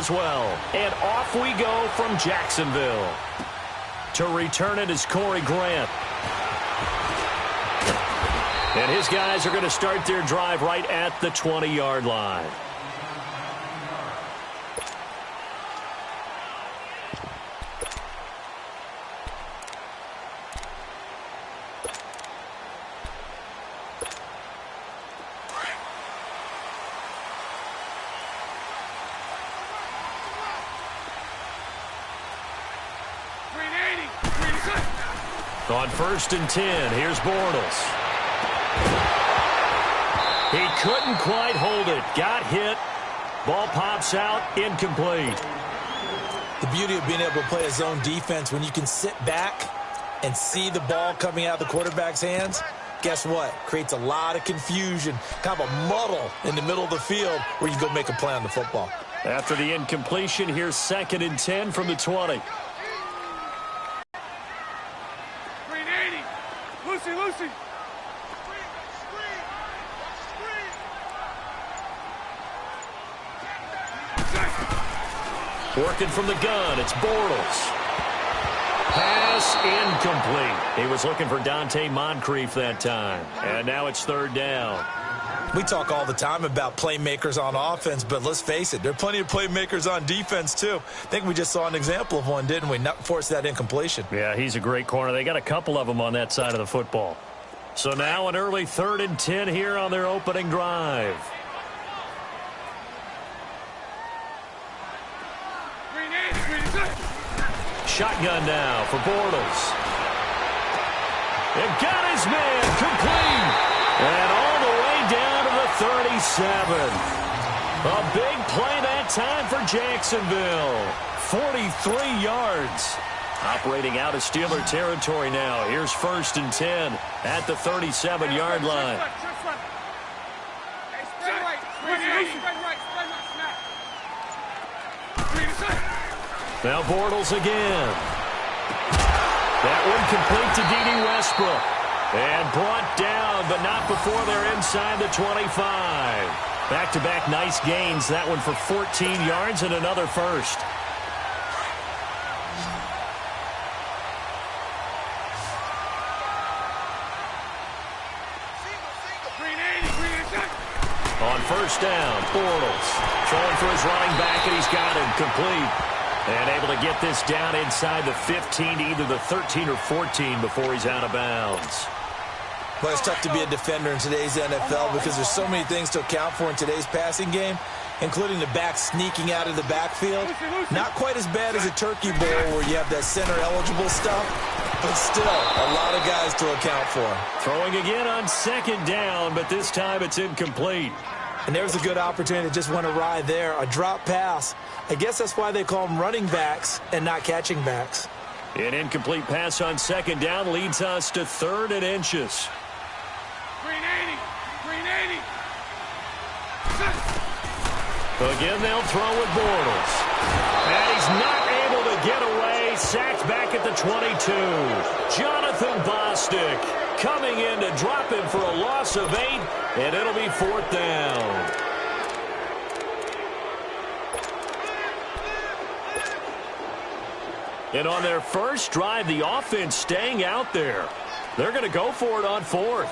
as well. And off we go from Jacksonville. To return it is Corey Grant. And his guys are going to start their drive right at the 20-yard line. On 1st and 10, here's Bortles. He couldn't quite hold it. Got hit. Ball pops out, incomplete. The beauty of being able to play a zone defense, when you can sit back and see the ball coming out of the quarterback's hands, guess what? Creates a lot of confusion, kind of a muddle in the middle of the field where you go make a play on the football. After the incompletion, here's 2nd and 10 from the 20. Lucy. Working from the gun, it's Bortles. Pass incomplete. He was looking for Dante Moncrief that time. And now it's 3rd down. We talk all the time about playmakers on offense, but let's face it, there are plenty of playmakers on defense, too. I think we just saw an example of one, didn't we? Not force that incompletion. Yeah, he's a great corner. They got a couple of them on that side of the football. So now an early 3rd and 10 here on their opening drive. Shotgun now for Bortles. And got his man complete. And all the way down to the 37. A big play that time for Jacksonville. 43 yards. Operating out of Steeler territory now. Here's 1st and 10 at the 37-yard line. Now Bortles again. That one complete to D.D. Westbrook. And brought down, but not before they're inside the 25. Back-to-back nice gains. That one for 14 yards and another first. On 1st down, Bortles throwing for his running back, and he's got him complete. And able to get this down inside the 15 to either the 13 or 14 before he's out of bounds. Well, it's tough to be a defender in today's NFL because there's so many things to account for in today's passing game, including the back sneaking out of the backfield. Not quite as bad as a turkey bowl where you have that center-eligible stuff, but still a lot of guys to account for. Throwing again on 2nd down, but this time it's incomplete. And there's a good opportunity that just went awry there, a drop pass. I guess that's why they call them running backs and not catching backs. An incomplete pass on 2nd down leads us to 3rd and inches. Again, they'll throw with Bortles. And he's not able to get away. Sacked back at the 22. Jonathan Bostic coming in to drop him for a loss of 8, and it'll be 4th down. And on their first drive, the offense staying out there. They're going to go for it on 4th.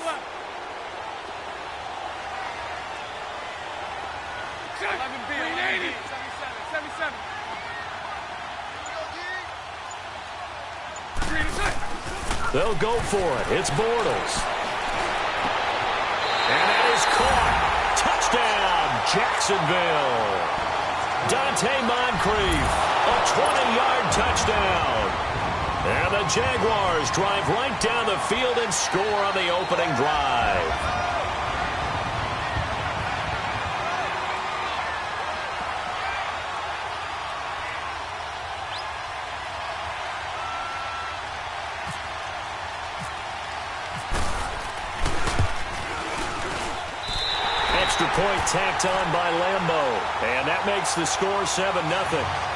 They'll go for it. It's Bortles. And that is caught. Touchdown, Jacksonville. Dante Moncrief, a 20-yard touchdown. And the Jaguars drive right down the field and score on the opening drive. Extra point tacked on by Lambeau. And that makes the score 7-0.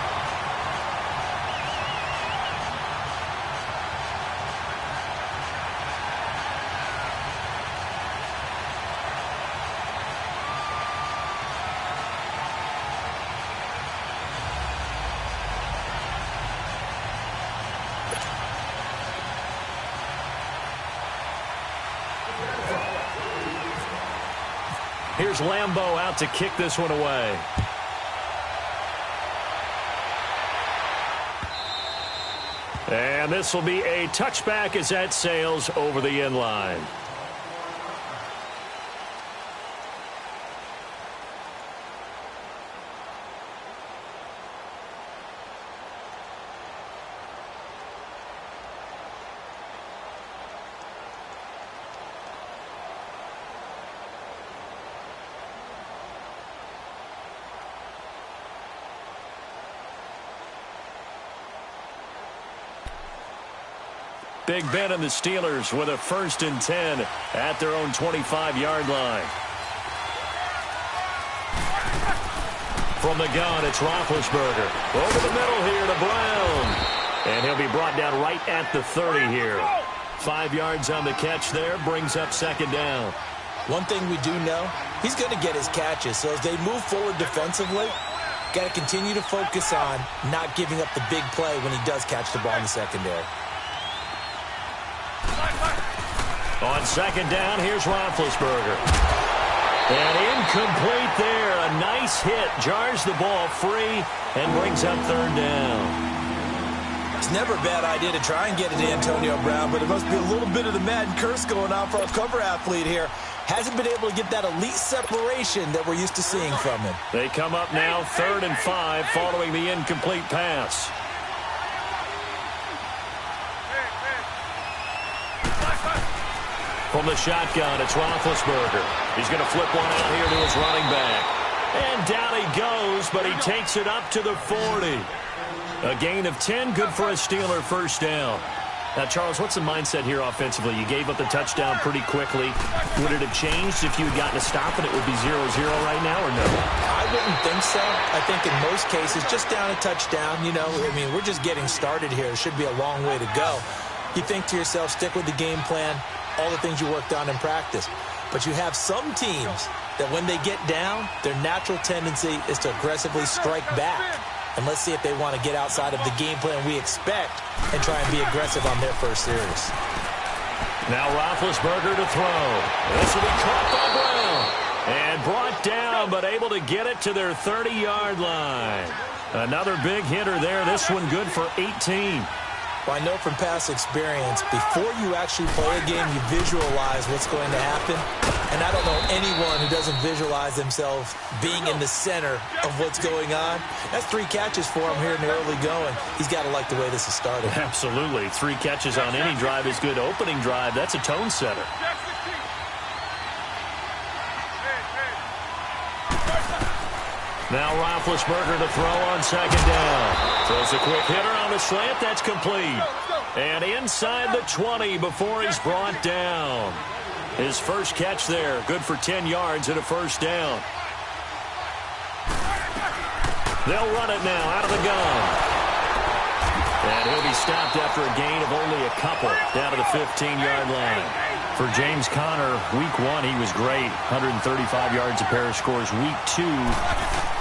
Here's Lambeau out to kick this one away. And this will be a touchback as that sails over the end line. Big Ben and the Steelers with a 1st and 10 at their own 25-yard line. From the gun, it's Roethlisberger. Over the middle here to Brown. And he'll be brought down right at the 30 here. 5 yards on the catch there, brings up 2nd down. One thing we do know, he's going to get his catches. So as they move forward defensively, got to continue to focus on not giving up the big play when he does catch the ball in the secondary. On 2nd down, here's Roethlisberger. And incomplete there. A nice hit. Jars the ball free and brings up 3rd down. It's never a bad idea to try and get it to Antonio Brown, but it must be a little bit of the Madden curse going on for a cover athlete here. Hasn't been able to get that elite separation that we're used to seeing from him. They come up now 3rd and 5 following the incomplete pass. From the shotgun, it's Roethlisberger. He's going to flip one out here to his running back. And down he goes, but he takes it up to the 40. A gain of 10, good for a Steeler 1st down. Now, Charles, what's the mindset here offensively? You gave up the touchdown pretty quickly. Would it have changed if you had gotten a stop and it would be 0-0 right now, or no? I wouldn't think so. I think in most cases, just down a touchdown, you know, I mean, we're just getting started here. It should be a long way to go. You think to yourself, stick with the game plan, all the things you worked on in practice. But you have some teams that when they get down, their natural tendency is to aggressively strike back. And let's see if they want to get outside of the game plan we expect and try and be aggressive on their first series. Now Roethlisberger to throw. This will be caught by Brown. And brought down, but able to get it to their 30-yard line. Another big hitter there. This one good for 18. Well, I know from past experience, before you actually play a game, you visualize what's going to happen. And I don't know anyone who doesn't visualize themselves being in the center of what's going on. That's 3 catches for him here in the early going. He's got to like the way this has started. Absolutely. 3 catches on any drive is good. Opening drive, that's a tone setter. Now Roethlisberger to throw on 2nd down. Throws a quick hitter on the slant. That's complete. And inside the 20 before he's brought down. His first catch there. Good for 10 yards and a 1st down. They'll run it now out of the gun. And he'll be stopped after a gain of only a couple down to the 15-yard line. For James Conner, week 1, he was great. 135 yards, a pair of scores. Week 2,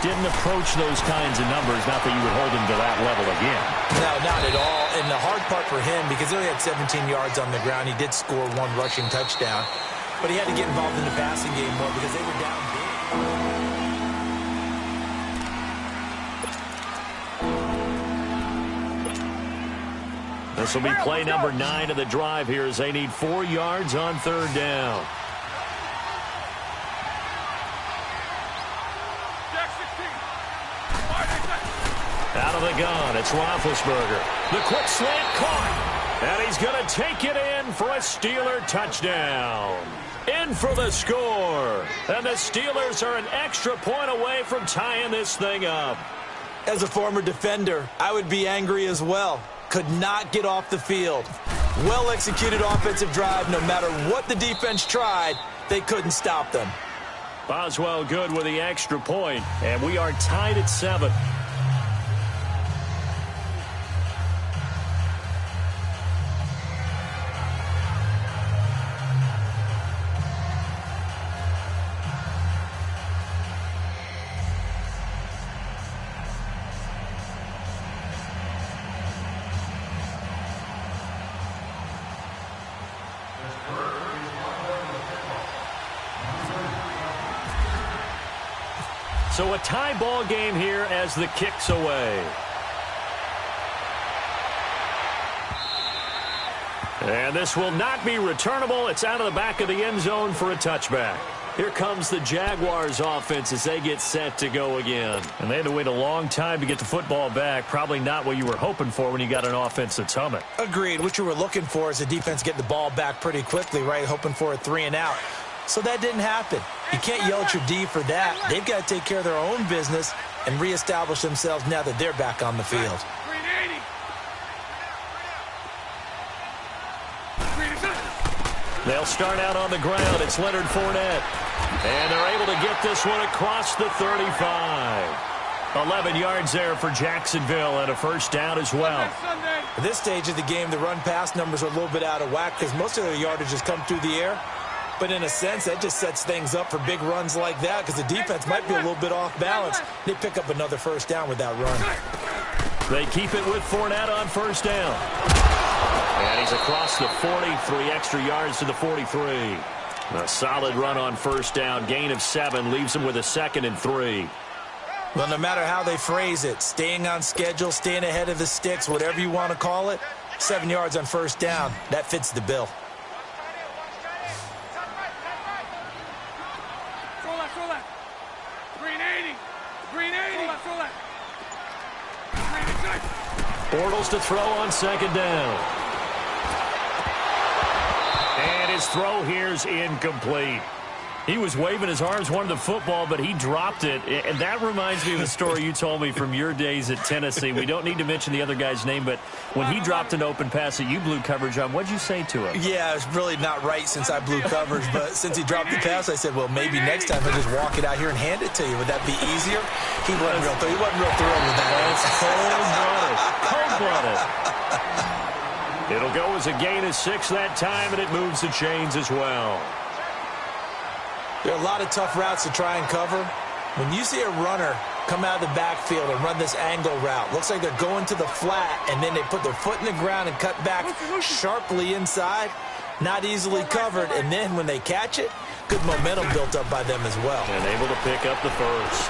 didn't approach those kinds of numbers. Not that you would hold him to that level again. No, not at all. And the hard part for him, because he only had 17 yards on the ground, he did score 1 rushing touchdown. But he had to get involved in the passing game more because they were down big. This will be play number 9 of the drive here as they need 4 yards on 3rd down. Out of the gun, it's Roethlisberger. The quick slant caught. And he's going to take it in for a Steeler touchdown. In for the score. And the Steelers are an extra point away from tying this thing up. As a former defender, I would be angry as well. Could not get off the field. Well-executed offensive drive. No matter what the defense tried, they couldn't stop them. Boswell good with the extra point, and we are tied at 7. So a tie ball game here as the kick's away. And this will not be returnable. It's out of the back of the end zone for a touchback. Here comes the Jaguars offense as they get set to go again. And they had to wait a long time to get the football back. Probably not what you were hoping for when you got an offense that's humming. Agreed. What you were looking for is the defense get the ball back pretty quickly, right? Hoping for a 3 and out. So that didn't happen. You can't yell at your D for that. They've got to take care of their own business and reestablish themselves now that they're back on the field. They'll start out on the ground. It's Leonard Fournette. And they're able to get this one across the 35. 11 yards there for Jacksonville and a first down as well. At this stage of the game, the run-pass numbers are a little bit out of whack because most of their yardage has come through the air. But in a sense, that just sets things up for big runs like that because the defense might be a little bit off balance. They pick up another first down with that run. They keep it with Fournette on first down. And he's across the 40, 3 extra yards to the 43. A solid run on first down. Gain of 7 leaves him with a 2nd and 3. Well, no matter how they phrase it, staying on schedule, staying ahead of the sticks, whatever you want to call it, 7 yards on first down, that fits the bill. Bortles to throw on second down. And his throw here's incomplete. He was waving his arms, wanted the football, but he dropped it. And that reminds me of a story you told me from your days at Tennessee. We don't need to mention the other guy's name, but when he dropped an open pass that you blew coverage on, what'd you say to him? Yeah, it's really not right since I blew coverage, but since he dropped the pass, I said, well, maybe next time he'll just walk it out here and hand it to you. Would that be easier? He wasn't real thrilled with that. That's cold-blooded. It'll go as a gain of 6 that time, and it moves the chains as well. There are a lot of tough routes to try and cover. When you see a runner come out of the backfield and run this angle route, looks like they're going to the flat, and then they put their foot in the ground and cut back sharply inside, not easily covered, and then when they catch it, good momentum built up by them as well. And able to pick up the first.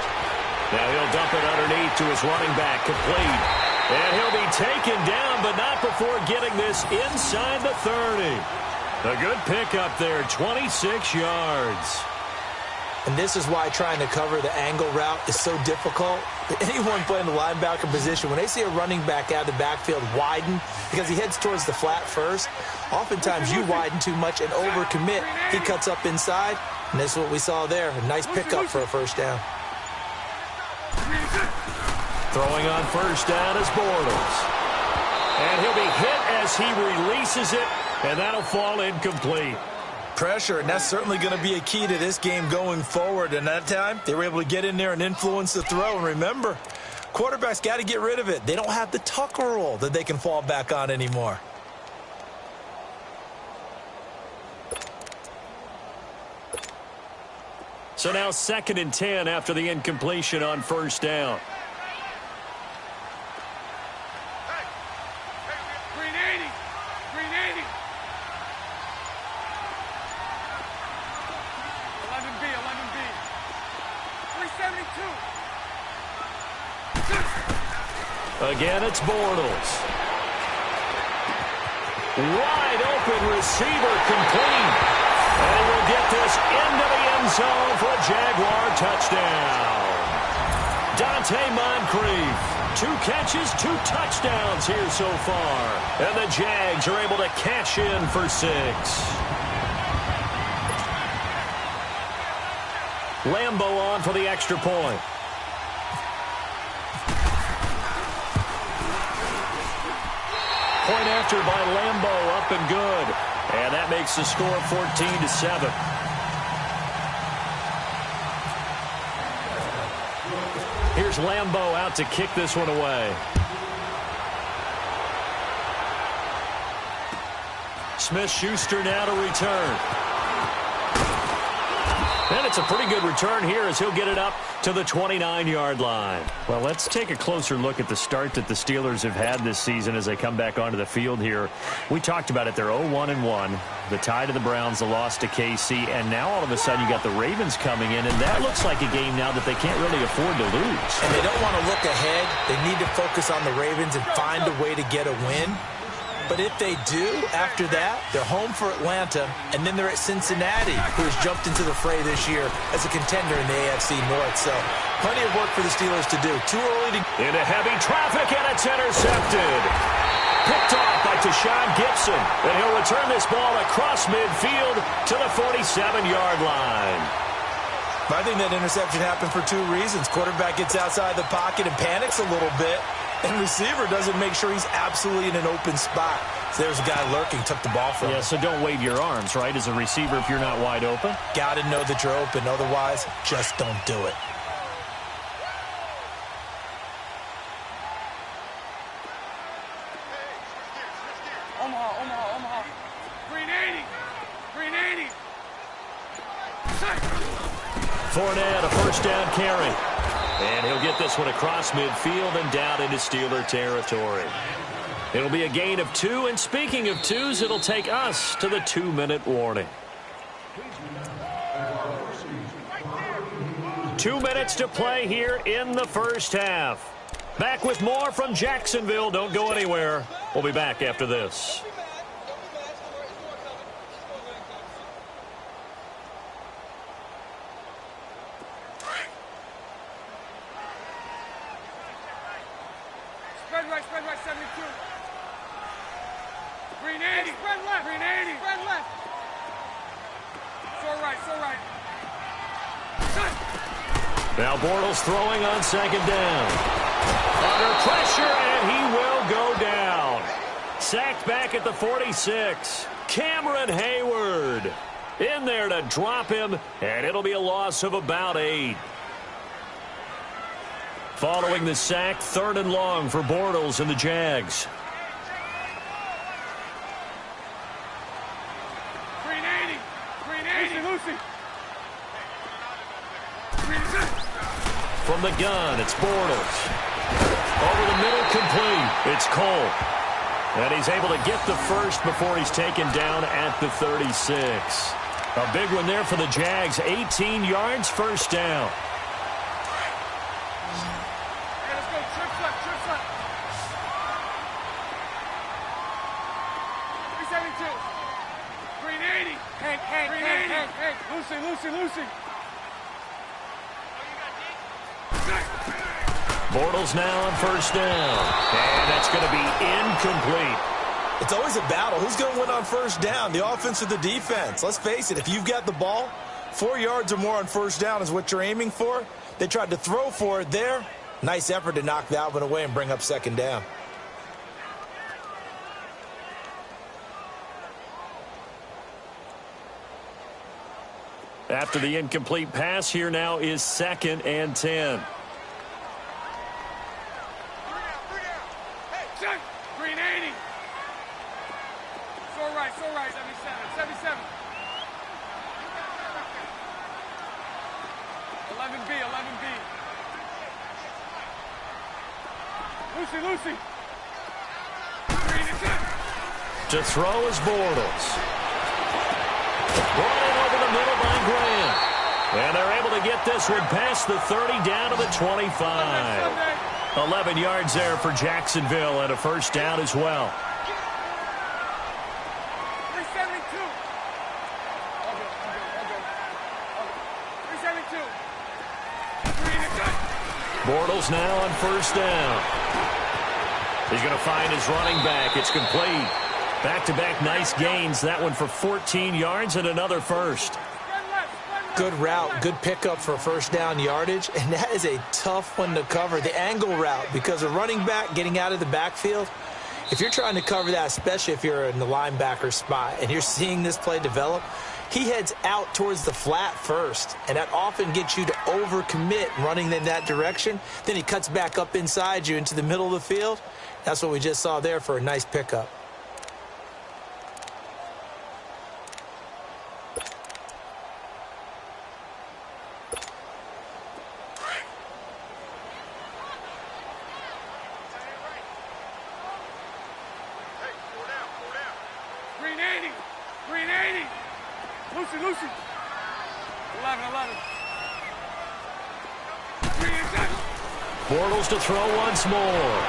Now he'll dump it underneath to his running back, complete. And he'll be taken down, but not before getting this inside the 30. A good pickup there, 26 yards. And this is why trying to cover the angle route is so difficult. Anyone playing the linebacker position, when they see a running back out of the backfield widen, because he heads towards the flat first, oftentimes you widen too much and overcommit. He cuts up inside, and this is what we saw there. A nice pickup for a first down. Throwing on first down is Bortles. And he'll be hit as he releases it, and that'll fall incomplete. Pressure, and that's certainly going to be a key to this game going forward. And that time, they were able to get in there and influence the throw. And remember, quarterbacks got to get rid of it. They don't have the tuck rule that they can fall back on anymore. So now 2nd and 10 after the incompletion on first down. Again, it's Bortles. Wide open receiver, complete. And we'll get this into the end zone for a Jaguar touchdown. Dante Moncrief, 2 catches, 2 touchdowns here so far. And the Jags are able to cash in for 6. Lambeau on for the extra point. Point after by Lambeau, up and good. And that makes the score 14-7. Here's Lambeau out to kick this one away. Smith-Schuster now to return. And it's a pretty good return here as he'll get it up to the 29-yard line. Well, let's take a closer look at the start that the Steelers have had this season as they come back onto the field here. We talked about it. They're 0-1-1. The tie to the Browns, the loss to KC, and now all of a sudden you got the Ravens coming in, and that looks like a game now that they can't really afford to lose. And they don't want to look ahead. They need to focus on the Ravens and find a way to get a win. But if they do, after that, they're home for Atlanta, and then they're at Cincinnati, who has jumped into the fray this year as a contender in the AFC North. So plenty of work for the Steelers to do. Too early to... Into heavy traffic, and it's intercepted. Picked off by Tashawn Gibson, and he'll return this ball across midfield to the 47-yard line. I think that interception happened for two reasons. Quarterback gets outside the pocket and panics a little bit, and receiver doesn't make sure he's absolutely in an open spot. So there's a guy lurking, took the ball from him. Yeah, so don't wave your arms, right, as a receiver if you're not wide open. Got to know that you're open. Otherwise, just don't do it. Omaha. 380. Fournette, a first down carry. And he'll get this one across midfield and down into Steeler territory. It'll be a gain of 2, and speaking of 2s, it'll take us to the 2-minute warning. 2 minutes to play here in the first half. Back with more from Jacksonville. Don't go anywhere. We'll be back after this. Spread right, 72. 380. Spread left. 380. Spread left. So right. Now Bortles throwing on second down. Under pressure, and he will go down. Sacked back at the 46. Cameron Hayward in there to drop him, and it'll be a loss of about 8. Following the sack, 3rd and long for Bortles and the Jags. 380. Lucy. From the gun, it's Bortles. Over the middle, complete. It's Cole. And he's able to get the first before he's taken down at the 36. A big one there for the Jags. 18 yards, first down. Lucy. Bortles now on first down. And that's going to be incomplete. It's always a battle. Who's going to win on first down, the offense or the defense? Let's face it, if you've got the ball, 4 yards or more on first down is what you're aiming for. They tried to throw for it there. Nice effort to knock that one away and bring up second down. After the incomplete pass, here now is 2nd and 10. 380. So right. 77. 11B. Lucy. To throw is Bortles. Brought in over the middle by Graham. And they're able to get this one past the 30 down to the 25. 11 yards there for Jacksonville and a first down as well. 372. Bortles now on first down. He's going to find his running back. It's complete. Back-to-back nice gains. That one for 14 yards and another first. Good route, good pickup for first down yardage, and that is a tough one to cover, the angle route, because a running back getting out of the backfield, if you're trying to cover that, especially if you're in the linebacker spot and you're seeing this play develop, he heads out towards the flat first, and that often gets you to overcommit running in that direction. Then he cuts back up inside you into the middle of the field. That's what we just saw there for a nice pickup. Lucy, Lucy. 11. Bortles to throw once more.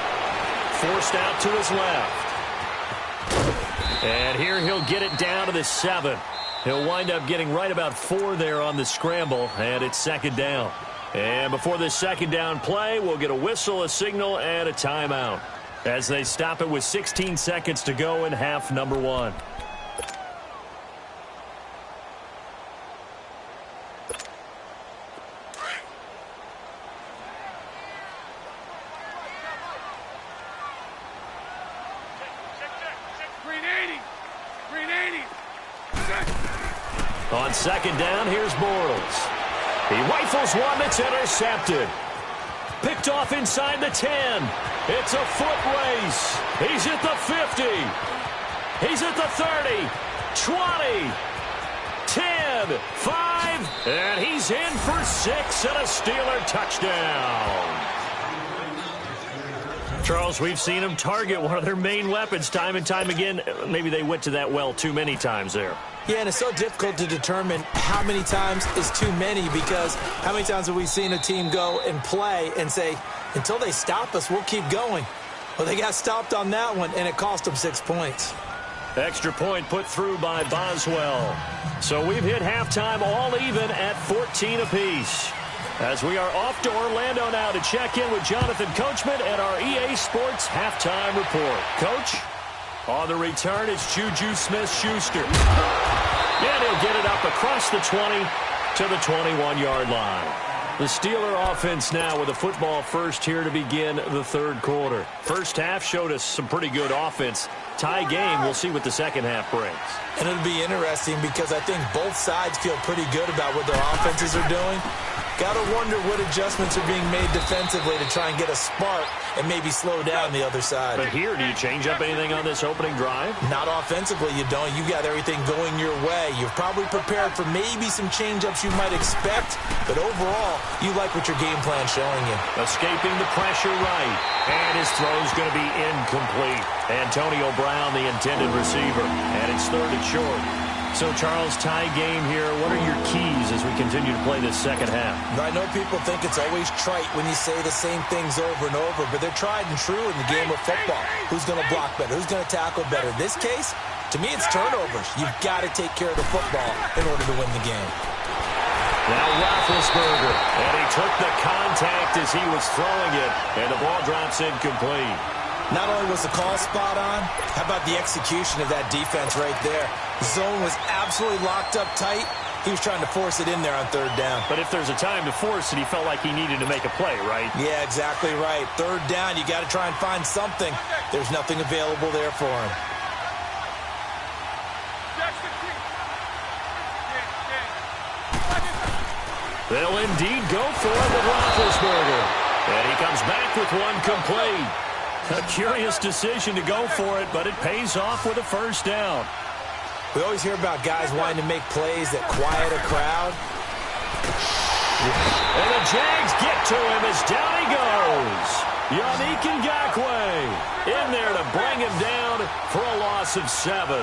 Forced out to his left. And here he'll get it down to the 7. He'll wind up getting right about 4 there on the scramble, and it's second down. And before this second down play, we'll get a whistle, a signal, and a timeout as they stop it with 16 seconds to go in half number 1. On second down, here's Bortles. He rifles one that's intercepted. Picked off inside the 10. It's a foot race. He's at the 50. He's at the 30. 20. 10. 5. And he's in for 6 and a Steeler touchdown. Charles, we've seen them target one of their main weapons time and time again. Maybe they went to that well too many times there. Yeah, and it's so difficult to determine how many times is too many, because how many times have we seen a team go and play and say, until they stop us, we'll keep going. Well, they got stopped on that one, and it cost them 6 points. Extra point put through by Boswell. So we've hit halftime all even at 14 apiece. As we are off to Orlando now to check in with Jonathan Coachman and our EA Sports halftime report. Coach, on the return, it's Juju Smith-Schuster. And he'll get it up across the 20 to the 21-yard line. The Steeler offense now with a football first here to begin the third quarter. First half showed us some pretty good offense. Tie game, we'll see what the second half brings. And it'll be interesting because I think both sides feel pretty good about what their offenses are doing. Got to wonder what adjustments are being made defensively to try and get a spark and maybe slow down the other side. But here, do you change up anything on this opening drive? Not offensively, you don't. You got everything going your way. You've probably prepared for maybe some change-ups you might expect, but overall, you like what your game plan's showing you. Escaping the pressure right, and his throw's going to be incomplete. Antonio Brown, the intended receiver, and it's third and short. So, Charles, tie game here. What are your keys as we continue to play this second half? I know people think it's always trite when you say the same things over and over, but they're tried and true in the game of football. Who's going to block better? Who's going to tackle better? In this case, to me, it's turnovers. You've got to take care of the football in order to win the game. Now Roethlisberger, and he took the contact as he was throwing it, and the ball drops incomplete. Not only was the call spot on, how about the execution of that defense right there? The zone was absolutely locked up tight. He was trying to force it in there on third down. But if there's a time to force it, he felt like he needed to make a play, right? Yeah, exactly right. Third down, you got to try and find something. There's nothing available there for him. They'll indeed go for it with Roethlisberger. And he comes back with one complete. A curious decision to go for it, but it pays off with a first down. We always hear about guys wanting to make plays that quiet a crowd. And the Jags get to him as down he goes. Yannick Ngakoue in there to bring him down for a loss of 7.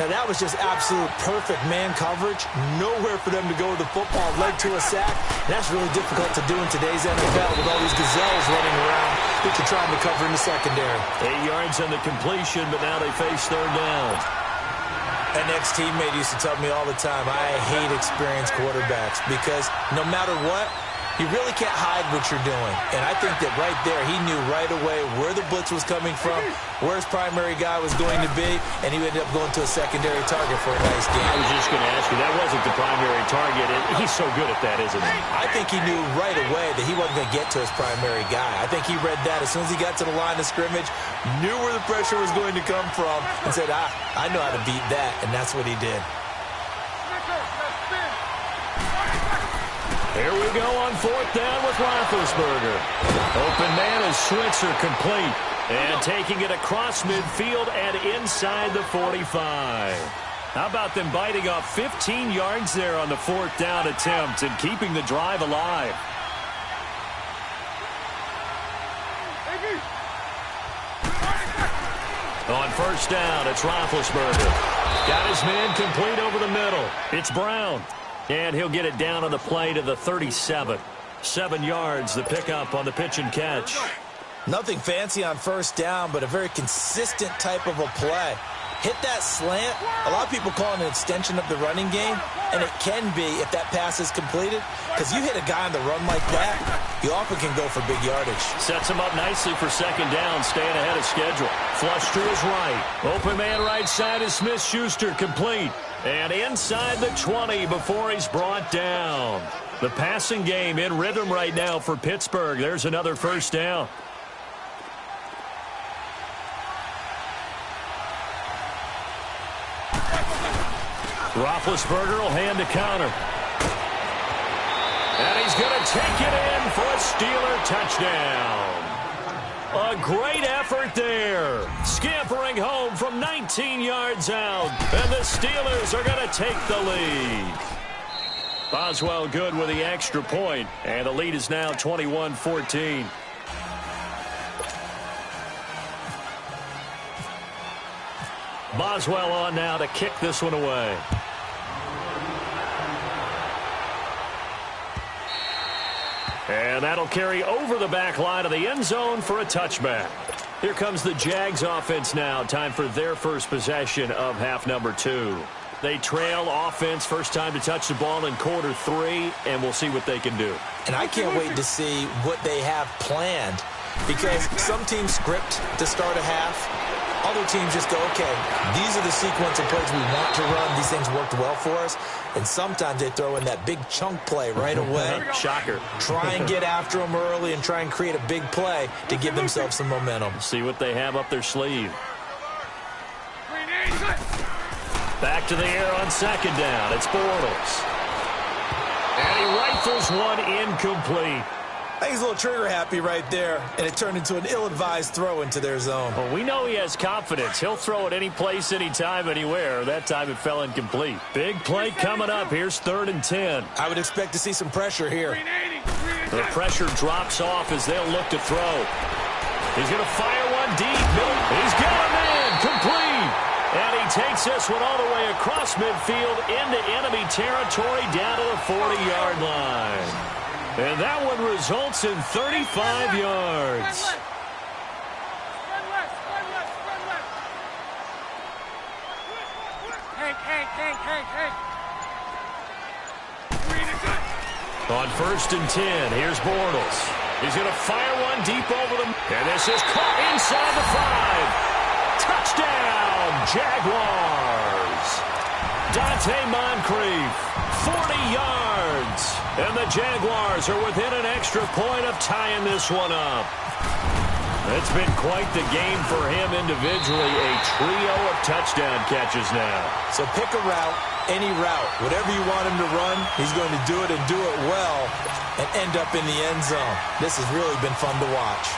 Now, that was just absolute perfect man coverage. Nowhere for them to go with the football. Led to a sack. And that's really difficult to do in today's NFL with all these gazelles running around that you're trying to cover in the secondary. 8 yards on the completion, but now they face third down. An ex-teammate used to tell me all the time, I hate experienced quarterbacks because no matter what, you really can't hide what you're doing. And I think that right there, he knew right away where the blitz was coming from, where his primary guy was going to be, and he ended up going to a secondary target for a nice game. I was just going to ask you, that wasn't the primary target. He's so good at that, isn't he? I think he knew right away that he wasn't going to get to his primary guy. I think he read that as soon as he got to the line of scrimmage, knew where the pressure was going to come from, and said, I know how to beat that, and that's what he did. Here we go on fourth down with Roethlisberger. Open man is Switzer complete. And taking it across midfield and inside the 45. How about them biting off 15 yards there on the fourth down attempt and keeping the drive alive? On first down, it's Roethlisberger. Got his man complete over the middle. It's Brown. And he'll get it down on the play to the 37. 7 yards, the pickup on the pitch and catch. Nothing fancy on first down, but a very consistent type of a play. Hit that slant. A lot of people call it an extension of the running game, and it can be if that pass is completed, because you hit a guy on the run like that, you often can go for big yardage. Sets him up nicely for second down, staying ahead of schedule. Flush to his right. Open man right side is Smith-Schuster, complete. And inside the 20 before he's brought down. The passing game in rhythm right now for Pittsburgh. There's another first down. Roethlisberger will hand to counter. And he's going to take it in for a Steeler touchdown. A great effort there. Scampering home from 19 yards out. And the Steelers are going to take the lead. Boswell good with the extra point. And the lead is now 21-14. Boswell on now to kick this one away. And that'll carry over the back line of the end zone for a touchback. Here comes the Jags offense now. Time for their first possession of half number 2. They trail offense, first time to touch the ball in quarter 3, and we'll see what they can do. And I can't wait to see what they have planned, because some teams script to start a half. Other teams just go, okay, these are the sequence of plays we want to run. These things worked well for us. And sometimes they throw in that big chunk play right away. Shocker. Try and get after them early and try and create a big play to give themselves some momentum. See what they have up their sleeve. Back to the air on second down. It's Bortles. And he rifles one incomplete. I think he's a little trigger happy right there, and it turned into an ill-advised throw into their zone. Well, we know he has confidence. He'll throw it any place, anytime, anywhere. That time it fell incomplete. Big play coming up. Here's 3rd and 10. I would expect to see some pressure here. The pressure drops off as they'll look to throw. He's going to fire one deep. He's got a man complete. And he takes this one all the way across midfield into enemy territory down to the 40-yard line. And that one results in 35 yards. On 1st and 10, here's Bortles. He's going to fire one deep over them. And this is caught inside the 5. Touchdown, Jaguars. Dante Moncrief, 40 yards. And the Jaguars are within an extra point of tying this one up. It's been quite the game for him individually. A trio of touchdown catches now. So pick a route, any route. Whatever you want him to run, he's going to do it and do it well and end up in the end zone. This has really been fun to watch.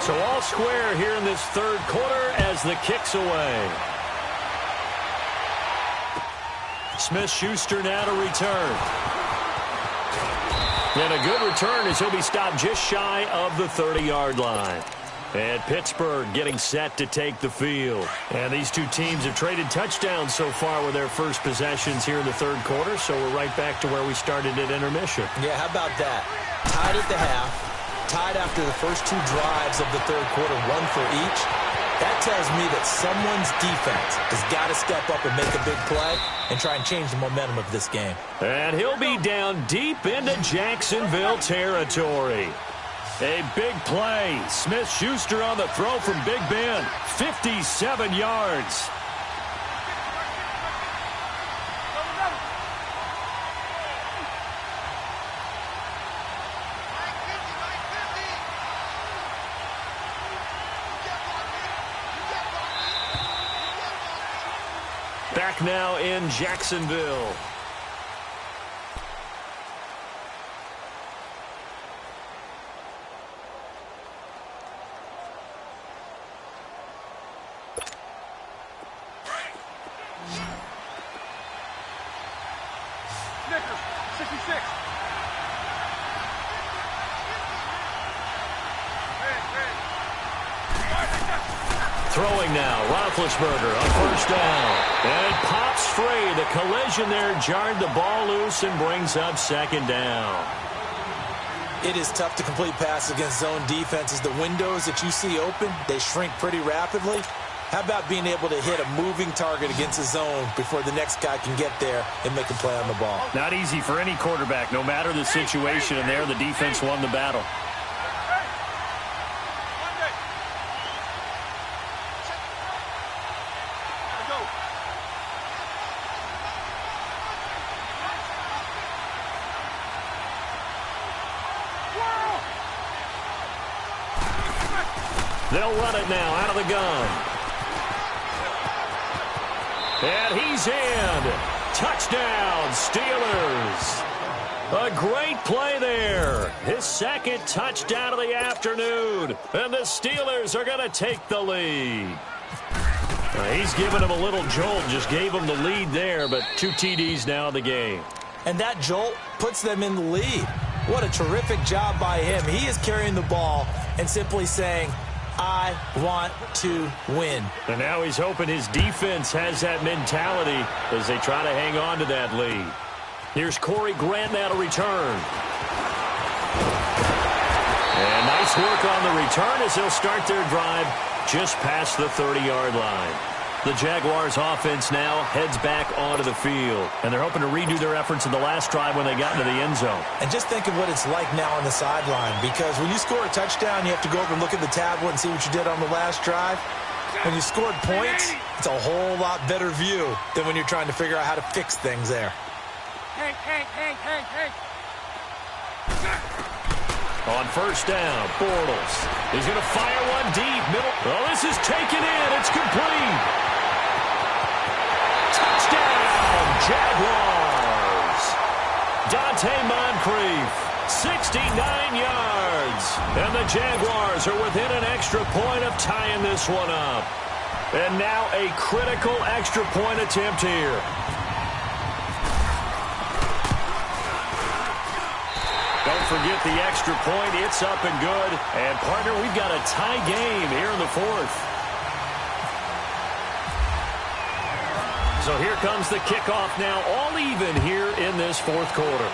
So all square here in this 3rd quarter as the kick's away. Smith-Schuster now to return. And a good return as he'll be stopped just shy of the 30-yard line. And Pittsburgh getting set to take the field. And these two teams have traded touchdowns so far with their first possessions here in the 3rd quarter, so we're right back to where we started at intermission. Yeah, how about that? Tied at the half, tied after the first 2 drives of the 3rd quarter, 1 for each. That tells me that someone's defense has got to step up and make a big play and try and change the momentum of this game. And he'll be down deep into Jacksonville territory. A big play. Smith-Schuster on the throw from Big Ben. 57 yards. Back now in Jacksonville. Snickers, 66. Red. Throwing now, Roethlisberger on first down. And it pops free. The collision there jarred the ball loose and brings up second down. It is tough to complete passes against zone defenses. The windows that you see open, they shrink pretty rapidly. How about being able to hit a moving target against a zone before the next guy can get there and make a play on the ball? Not easy for any quarterback, no matter the situation, and there the defense won the battle. They'll run it now out of the gun. And he's in. Touchdown, Steelers. A great play there. His second touchdown of the afternoon. And the Steelers are going to take the lead. He's given him a little jolt. Just gave him the lead there, but 2 TDs now in the game. And that jolt puts them in the lead. What a terrific job by him. He is carrying the ball and simply saying, I want to win. And now he's hoping his defense has that mentality as they try to hang on to that lead. Here's Corey Grant now to return. And nice work on the return as they'll start their drive just past the 30-yard line. The Jaguars offense now heads back onto the field. And they're hoping to redo their efforts in the last drive when they got into the end zone. And just think of what it's like now on the sideline. Because when you score a touchdown, you have to go over and look at the tablet and see what you did on the last drive. When you scored points, it's a whole lot better view than when you're trying to figure out how to fix things there. Hey. On first down, Bortles. He's going to fire one deep. Middle. Oh, this is taken in. It's complete. Touchdown, Jaguars. Dante Moncrief, 69 yards. And the Jaguars are within an extra point of tying this one up. And now a critical extra point attempt here. Don't forget the extra point. It's up and good. And, partner, we've got a tie game here in the fourth. So here comes the kickoff now, all even here in this fourth quarter.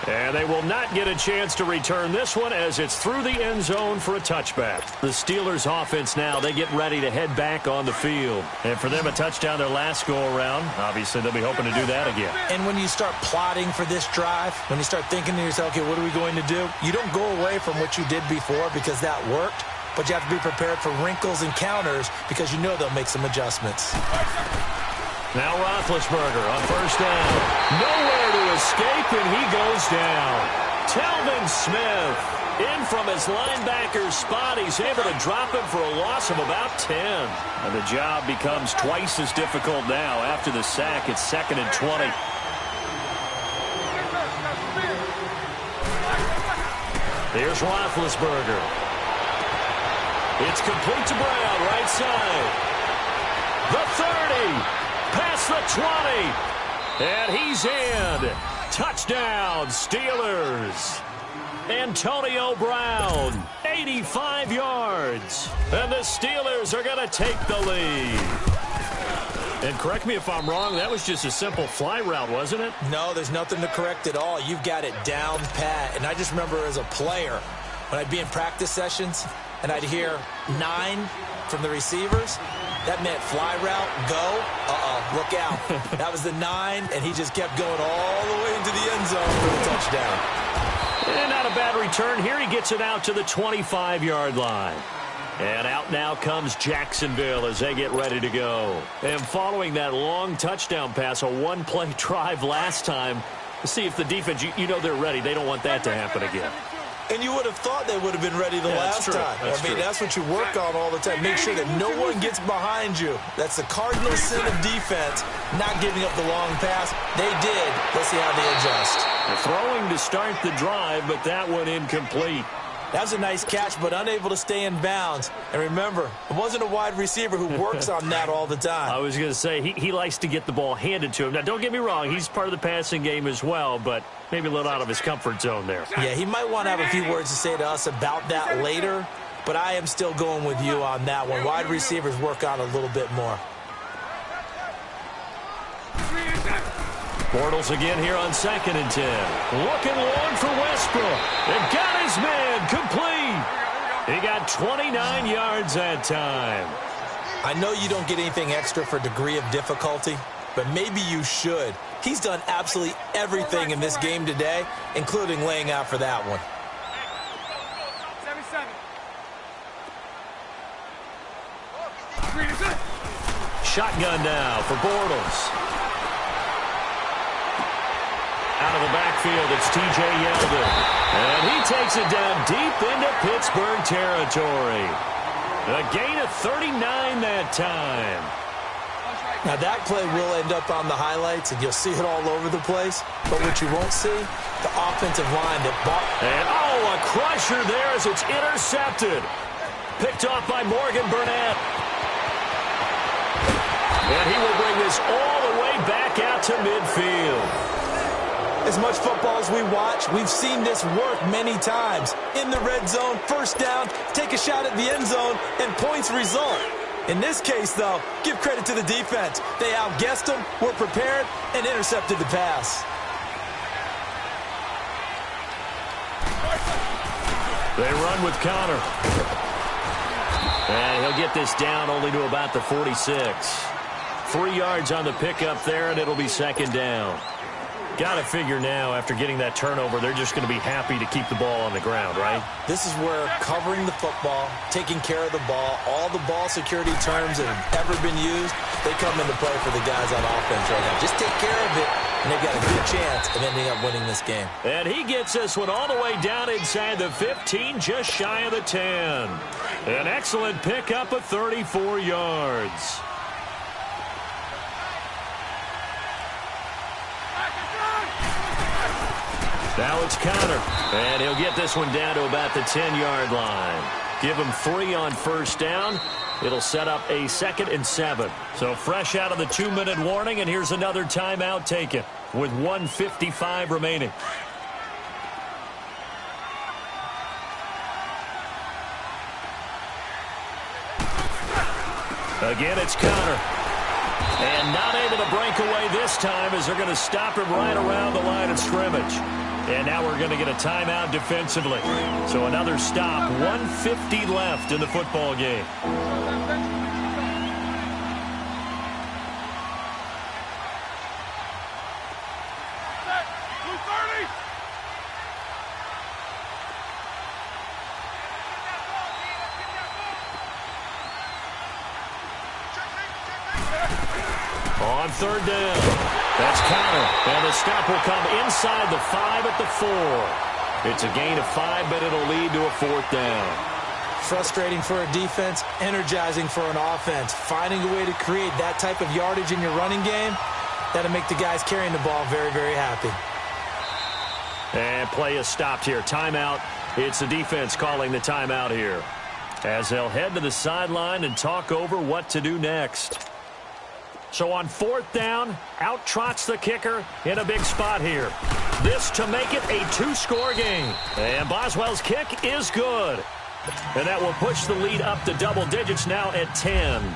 And they will not get a chance to return this one as it's through the end zone for a touchback. The Steelers offense now, they get ready to head back on the field. And for them, a touchdown their last go-around. Obviously, they'll be hoping to do that again. And when you start plotting for this drive, when you start thinking to yourself, okay, what are we going to do? You don't go away from what you did before because that worked, but you have to be prepared for wrinkles and counters because you know they'll make some adjustments. Now Roethlisberger on first down. Nowhere to escape, and he goes down. Telvin Smith in from his linebacker spot. He's able to drop him for a loss of about 10. And the job becomes twice as difficult now after the sack. It's 2nd and 20. Here's Roethlisberger. It's complete to Brown, right side. The 30. Past the 20. And he's in. Touchdown, Steelers. Antonio Brown, 85 yards. And the Steelers are going to take the lead. And correct me if I'm wrong, that was just a simple fly route, wasn't it? No, there's nothing to correct at all. You've got it down pat. And I just remember as a player, when I'd be in practice sessions, and I'd hear 9 from the receivers, that meant fly route, go, look out. That was the 9, and he just kept going all the way into the end zone for the touchdown. And not a bad return here. He gets it out to the 25-yard line. And out now comes Jacksonville as they get ready to go. And following that long touchdown pass, a one-play drive last time, to see if the defense, you know they're ready. They don't want that to happen again. And you would have thought they would have been ready the last time. That's what you work on all the time. Make sure that no one gets behind you. That's the cardinal sin of defense, not giving up the long pass. They did. Let's see how they adjust. They're throwing to start the drive, but that one incomplete. That was a nice catch, but unable to stay in bounds. And remember, it wasn't a wide receiver who works on that all the time. I was going to say, he likes to get the ball handed to him. Now, don't get me wrong, he's part of the passing game as well, but maybe a little out of his comfort zone there. Yeah, he might want to have a few words to say to us about that later, but I am still going with you on that one. Wide receivers work on a little bit more. Bortles again here on 2nd and 10. Looking long for Westbrook. And got his man complete. He got 29 yards that time. I know you don't get anything extra for degree of difficulty, but maybe you should. He's done absolutely everything in this game today, including laying out for that one. 77. Shotgun now for Bortles. Out of the backfield, it's T.J. Yeldon. And he takes it down deep into Pittsburgh territory. A gain of 39 that time. Now that play will end up on the highlights, and you'll see it all over the place. But what you won't see, the offensive line that bought. And, a crusher there as it's intercepted. Picked off by Morgan Burnett. And he will bring this all the way back out to midfield. As much football as we watch, we've seen this work many times. In the red zone, first down, take a shot at the end zone, and points result. In this case, though, give credit to the defense. They outguessed them, were prepared, and intercepted the pass. They run with Connor. And he'll get this down only to about the 46. 3 yards on the pickup there, and it'll be 2nd down. Got to figure now, after getting that turnover, they're just going to be happy to keep the ball on the ground, right? This is where covering the football, taking care of the ball, all the ball security terms that have ever been used, they come into play for the guys on offense right now. Just take care of it, and they've got a good chance of ending up winning this game. And he gets this one all the way down inside the 15, just shy of the 10. An excellent pickup of 34 yards. Now it's Connor, and he'll get this one down to about the 10-yard line. Give him 3 on first down. It'll set up a 2nd and 7. So fresh out of the 2-minute warning, and here's another timeout taken with 1:55 remaining. Again, it's Connor. And not able to break away this time as they're going to stop him right around the line of scrimmage. And now we're going to get a timeout defensively. So another stop, 1:50 left in the football game. On 3rd down, that's Connor, and the stop will come inside the 5 at the 4. It's a gain of 5, but it'll lead to a 4th down. Frustrating for a defense, energizing for an offense. Finding a way to create that type of yardage in your running game, that'll make the guys carrying the ball very, very happy. And play is stopped here. Timeout. It's the defense calling the timeout here, as they'll head to the sideline and talk over what to do next. So on 4th down, out trots the kicker in a big spot here. This to make it a 2-score game. And Boswell's kick is good. And that will push the lead up to double digits now at 10.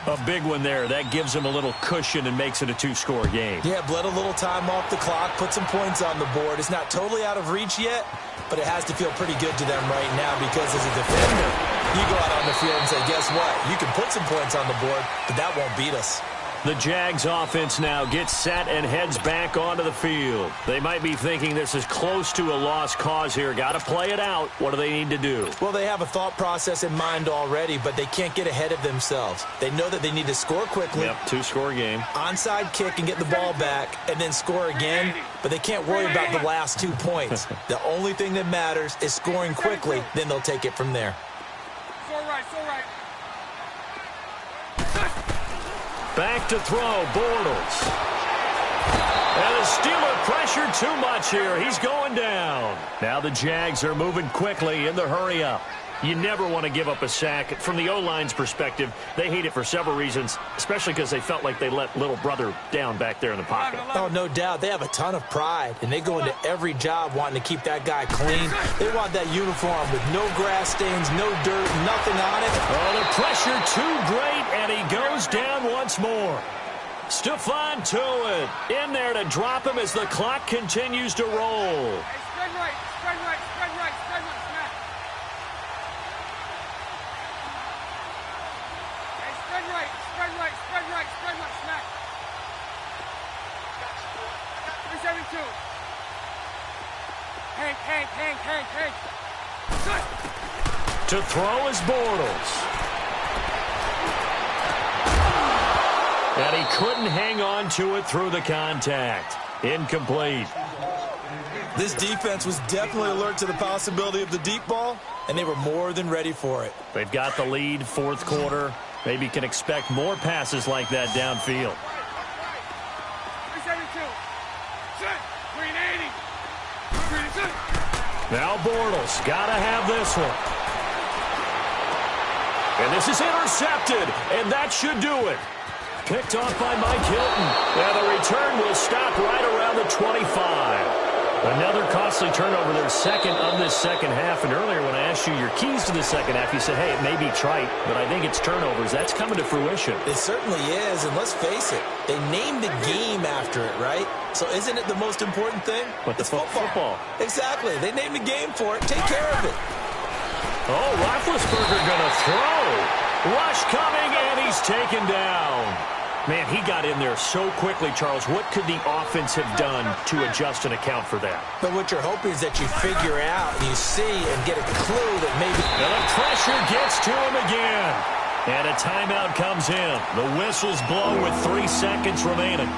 A big one there. That gives them a little cushion and makes it a 2-score game. Yeah, bled a little time off the clock, put some points on the board. It's not totally out of reach yet, but it has to feel pretty good to them right now because as a defender, you go out on the field and say, guess what? You can put some points on the board, but that won't beat us. The Jags offense now gets set and heads back onto the field. They might be thinking this is close to a lost cause here. Got to play it out. What do they need to do? Well, they have a thought process in mind already, but they can't get ahead of themselves. They know that they need to score quickly. Yep, 2-score game. Onside kick and get the ball back and then score again, but they can't worry about the last 2 points. The only thing that matters is scoring quickly, then they'll take it from there. So right, so right. Back to throw, Bortles. And the Steeler pressure too much here. He's going down. Now the Jags are moving quickly in the hurry-up. You never want to give up a sack. From the O-line's perspective, they hate it for several reasons, especially because they felt like they let little brother down back there in the pocket. Oh, no doubt. They have a ton of pride, and they go into every job wanting to keep that guy clean. They want that uniform with no grass stains, no dirt, nothing on it. Oh, the pressure too great, and he goes down once more. Stephon Tuitt in there to drop him as the clock continues to roll. Hey, spread right, spread right, spread right, spread right, smack. Hey, spread right, spread right, spread right, spread right, smack. 372. Hank. Good. To throw is Bortles. And he couldn't hang on to it through the contact. Incomplete. This defense was definitely alert to the possibility of the deep ball, and they were more than ready for it. They've got the lead, fourth quarter. Maybe can expect more passes like that downfield. 372. Set. 380. Now Bortles, gotta have this one. And this is intercepted, and that should do it. Picked off by Mike Hilton. And the return will stop right around the 25. Another costly turnover, their second of this second half. And earlier when I asked you your keys to the second half, you said, hey, it may be trite, but I think it's turnovers. That's coming to fruition. It certainly is, and let's face it, they named the game after it, right? So isn't it the most important thing? But it's football. Exactly. They named the game for it. Take care of it. Oh, Roethlisberger going to throw. Rush coming, and he's taken down. Man, he got in there so quickly, Charles. What could the offense have done to adjust and account for that? But what you're hoping is that you figure out, you see, and get a clue that maybe... And the pressure gets to him again. And a timeout comes in. The whistles blow with 3 seconds remaining.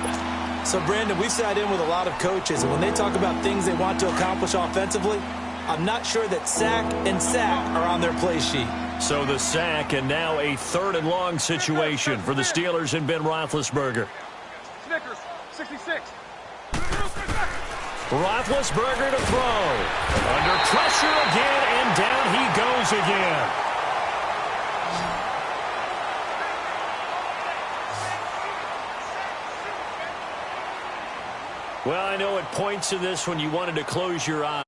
So, Brandon, we've sat in with a lot of coaches, and when they talk about things they want to accomplish offensively, I'm not sure that sack and sack are on their play sheet. So the sack, and now a 3rd and long situation for the Steelers and Ben Roethlisberger. Snickers, 66. Roethlisberger to throw. Under pressure again, and down he goes again. Well, I know at points in this when you wanted to close your eyes.